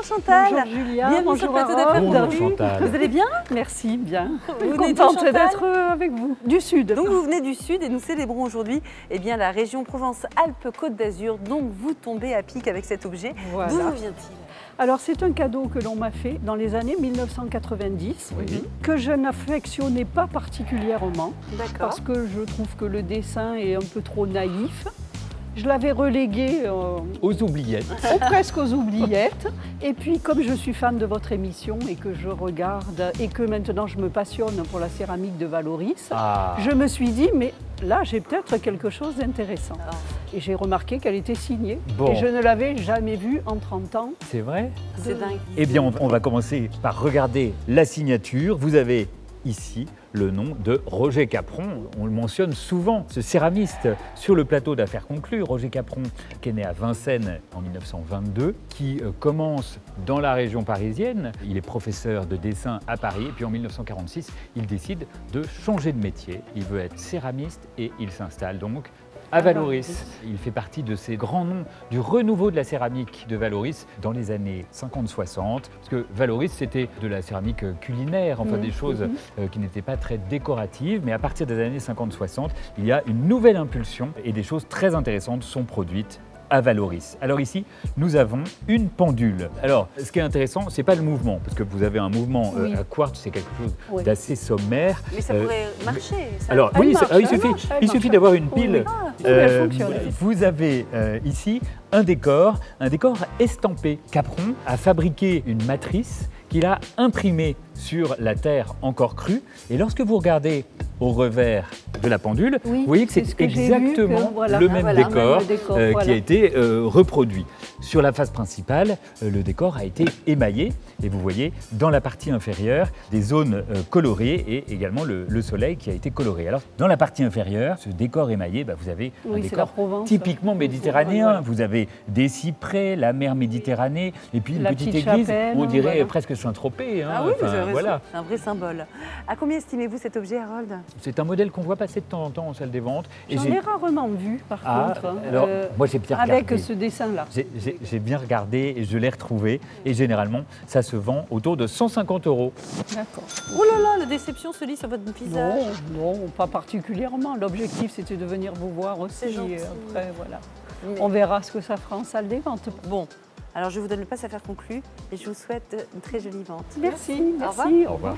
Bonjour Chantal. Bonjour Julia. Bienvenue sur le plateau d'affaires Bonjour Perdu. Chantal. Vous allez bien? Merci, bien. Vous venez d'où, Contente Chantal d'être avec vous. Du Sud. Donc vous venez du Sud et nous célébrons aujourd'hui la région Provence-Alpes-Côte d'Azur. Donc vous tombez à pic avec cet objet. Voilà. D'où vous vient-il? Alors c'est un cadeau que l'on m'a fait dans les années 1990, Oui. que je n'affectionnais pas particulièrement, D'accord. parce que je trouve que le dessin est un peu trop naïf. Je l'avais relégué Aux oubliettes. presque aux oubliettes. Et puis comme je suis fan de votre émission et que je regarde et que maintenant je me passionne pour la céramique de Valoris, Ah, je me suis dit, mais là j'ai peut-être quelque chose d'intéressant. Ah. Et j'ai remarqué qu'elle était signée. Bon. Et je ne l'avais jamais vue en 30 ans. c'est vrai? C'est dingue. Eh bien, on va commencer par regarder la signature. Vous avez ici le nom de Roger Capron. On le mentionne souvent, ce céramiste sur le plateau d'Affaires conclues. Roger Capron, qui est né à Vincennes en 1922, qui commence dans la région parisienne. Il est professeur de dessin à Paris. Et puis en 1946, il décide de changer de métier. Il veut être céramiste et il s'installe donc à Valoris. Il fait partie de ces grands noms du renouveau de la céramique de Valoris dans les années 50-60. Parce que Valoris, c'était de la céramique culinaire, enfin des choses qui n'étaient pas très décoratives. Mais à partir des années 50-60, il y a une nouvelle impulsion et des choses très intéressantes sont produites à Valoris. Alors ici, nous avons une pendule. Alors, ce qui est intéressant, c'est pas le mouvement, parce que vous avez un mouvement Oui. à quartz, c'est quelque chose Oui. d'assez sommaire. Mais ça pourrait marcher. Ça. Alors Elle oui, marche, il elle suffit, marche, elle il marche. suffit d'avoir une pile. Oui, elle fonctionne. Vous avez ici un décor estampé. Capron a fabriqué une matrice qu'il a imprimée sur la terre encore crue. Et lorsque vous regardez au revers de la pendule, Oui, vous voyez que c'est c'est ce que j'ai vu, exactement que voilà. le Ah, même voilà, décor, même décor, qui voilà. a été reproduit. Sur la face principale, le décor a été émaillé et vous voyez dans la partie inférieure des zones colorées et également le soleil qui a été coloré. Alors dans la partie inférieure, ce décor émaillé, vous avez un Oui, c'est la décor Provence. typiquement méditerranéen. Voilà. Vous avez des cyprès, la mer Méditerranée et puis une La petite petite église, chapelle, on dirait voilà. presque Saint-Tropez. Ah oui, vous avez raison. voilà. C'est un vrai symbole. À combien estimez-vous cet objet, Harold? C'est un modèle qu'on voit passer de temps en temps en salle des ventes. Et J'en ai rarement vu, par Ah, contre. alors, moi, j'ai bien avec regardé. ce dessin-là. J'ai bien regardé et je l'ai retrouvé. Et généralement, ça se vend autour de 150 €. D'accord. Oh là là, la déception se lit sur votre visage. Non, non, pas particulièrement. L'objectif, c'était de venir vous voir C'est aussi. gentil. Et après, voilà. Mais- On verra ce que ça fera en salle des ventes. Bon, alors je vous donne le passe à faire conclu et je vous souhaite une très jolie vente. Merci, Au revoir. merci. Au revoir.